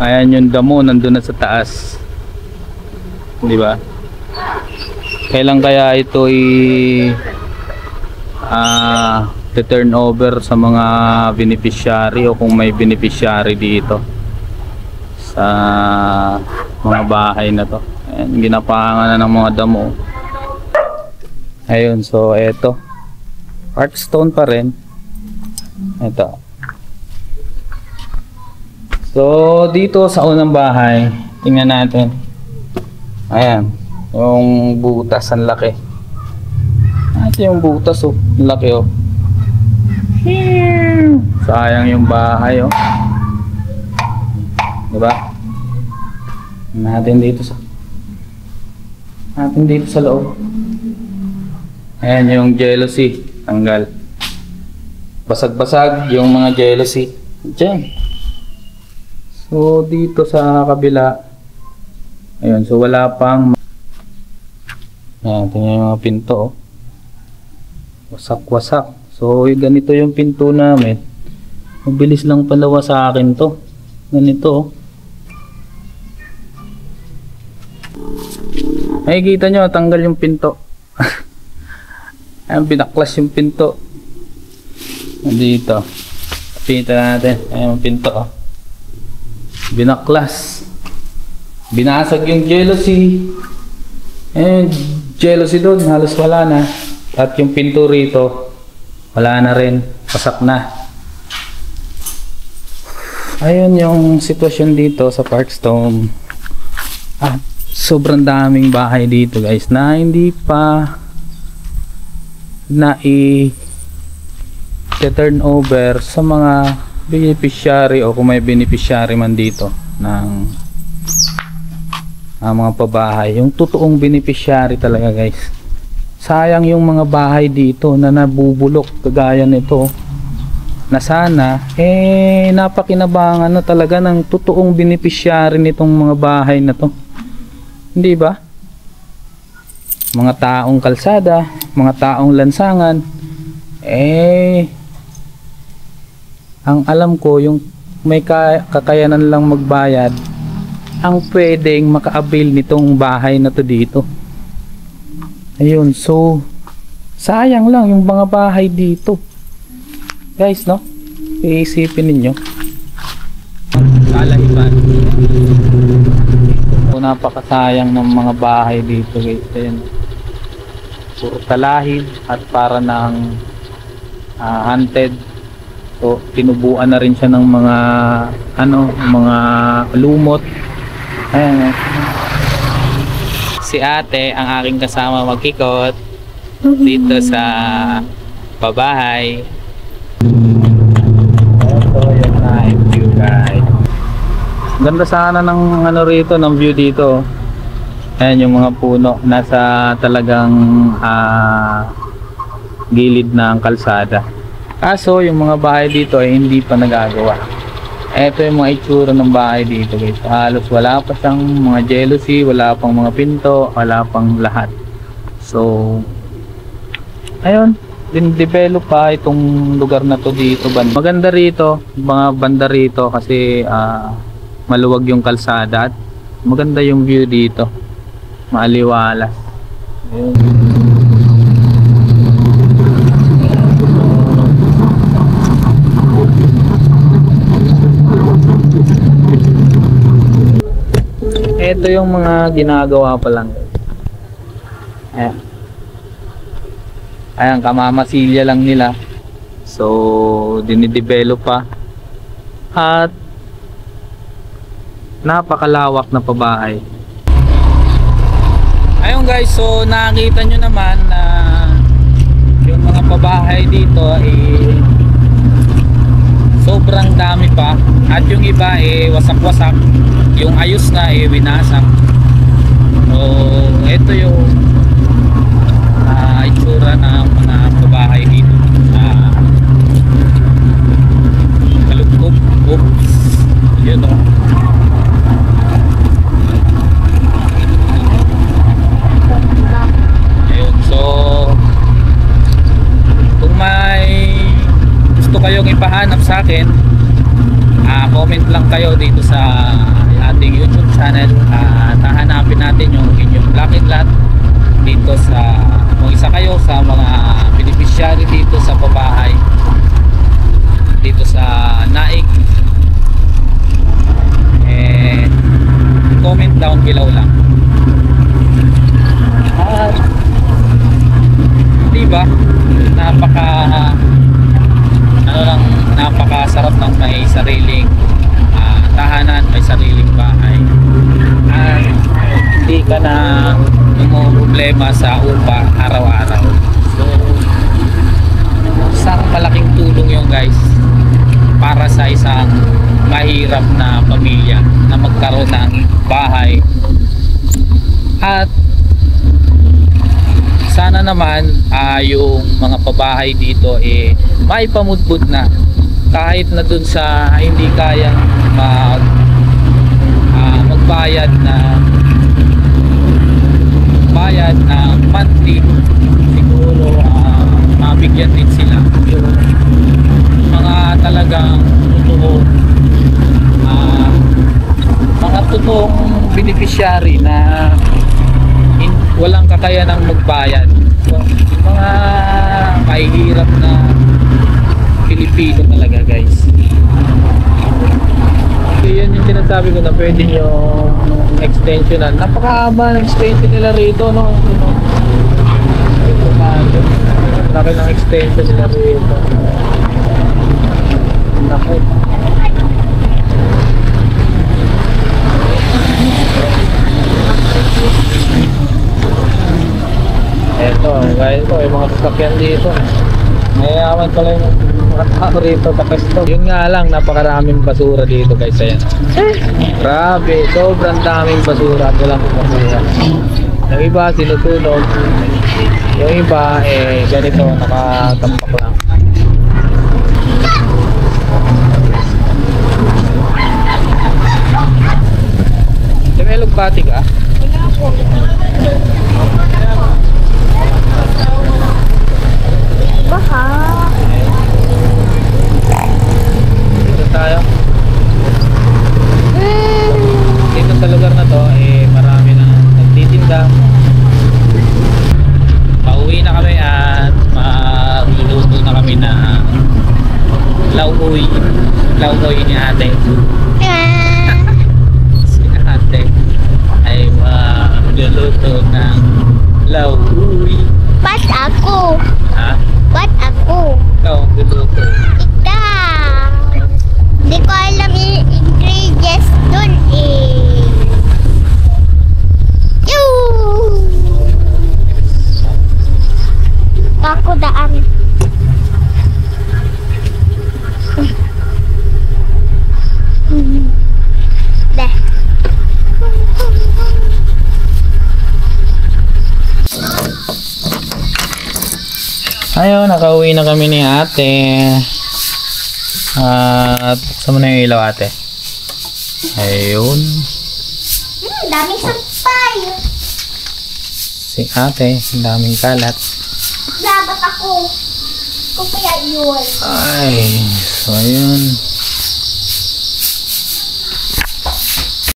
Ayan yung damo, nandun na sa taas. Di ba? Kailan kaya ito turn over sa mga beneficiary o kung may beneficiary dito sa mga bahay na to. Ayan, ginapahangan na ng mga damo. Ayun, so eto. Parkstone pa rin. Ito. So dito sa unang bahay, tingnan natin. Ayan, yung butas, ang laki. Ito yung butas, oh, ang laki, oh. Sayang yung bahay, oh. Diba? Natin dito sa loob. Ayan yung jealousy, tanggal. Basag-basag yung mga jealousy. Diyan. So dito sa kabila, ayun, so wala pang, ayan, tingnan yung mga pinto, oh. Wasak-wasak. So ganito yung pinto namin. Mabilis lang palawa sa akin to. Ganito, oh. Ay, kita nyo, tanggal yung pinto. Ayan, binaklas yung pinto. Dito pinto natin, ayan yung pinto, oh. Binaklas, binasag yung jealousy. Jealousy doon halos wala na, at yung pinto rito wala na rin, pasak na. Ayun yung sitwasyon dito sa Parkstone. Sobrang daming bahay dito, guys, na hindi pa turn over sa mga beneficiary o kung may beneficiary man dito ng mga pabahay, yung totoong beneficiary talaga, guys. Sayang yung mga bahay dito na nabubulok kagaya nito, na sana napakinabangan na talaga ng totoong beneficiary nitong mga bahay na to, hindi ba? Mga taong kalsada, mga taong lansangan, ang alam ko yung may kakayanan lang magbayad ang pwedeng maka-avail nitong bahay na to dito. Ayun, so sayang lang yung mga bahay dito, guys, no? Iisipin ninyo, kalahiban. So, napakasayang ng mga bahay dito, guys. Ayun, puro talahib at para ng haunted. So tinubuan na rin siya ng mga mga lumot. Ayan, si ate ang aking kasama magkikot dito sa pabahay. Ito yung night view, guys. Ganda sana ng rito, ng view dito. Ayan yung mga puno nasa talagang gilid ng kalsada. Kaso yung mga bahay dito ay hindi pa nagagawa. Ito yung mga itsura ng bahay dito, guys. Halos wala pa siyang mga jealousy, wala pang mga pinto, wala pang lahat. So ayun, din-develop pa itong lugar na to dito. Maganda rito, mga banda rito kasi maluwag yung kalsada at maganda yung view dito, maaliwalas. Ayun. Ito yung mga ginagawa pa lang. Ayan. Ayan, kamamasilya lang nila. So dinidevelop pa. At napakalawak na pabahay. Ayun, guys, so nakita nyo naman na yung mga pabahay dito sobrang dami pa. At yung iba wasak-wasak. Yung ayos na winasak. So ito yung itsura ng mga pabahay dito sa Kalugkog. Oops, yun, o. Ayun, so kung may gusto kayong ipahanap sa akin, comment lang kayo dito sa ating YouTube channel at hahanapin natin yung inyong lucky lot dito sa kung isa kayo sa mga beneficiary dito sa pabahay dito sa Naik. Comment down below lang. Diba? Napakasarap ng may sariling tahanan, may sariling bahay. At hindi ka na problema sa upa araw-araw. So, isang malaking tulong yun guys para sa isang mahirap na pamilya na magkaroon ng bahay. At sana naman yung mga pabahay dito may pamudbud na kahit na dun sa hindi kayang magbayad na monthly, siguro mabigyan din sila yung mga talagang totoong beneficiary na walang kakayanang magbayad. So, mga mahihirap na Pilipino talaga guys. So yan yung sinasabi ko na pwede yung extensionan. Napakahaba ng extension nila rito, no? Laki ng extension nila rito. Naku. Eto, guys, yung mga sasakyan dito. Mayayaman pala yung mga tao rito sa pesto. Yun nga lang, napakaraming basura dito guys. Ayan. Grabe, sobrang daming basura at walang basura. Yung iba sinusunog. Yung iba ganito, nakatampak lang. Tumelog pati ka? Wala po. Baka. Dito tayo. Dito sa lugar na to marami na nagtitinda. Pauwi na kami at magluluto na kami ng lauoy ni ate. Si ate ay magluluto ng lauoy. Ba't ako? Ha? Ba't ako? Ikaw ang luluto. Ikaw. Hindi ko alam yung ingredients dun Ako daan. Deh. Ayun, nakauwi na kami ni ate. At buksan mo na yung ilaw ate. Ayun. Daming sampay. Si ate, ang daming kalat. Dapat ako. Kung kaya yun. Ay, so ayun.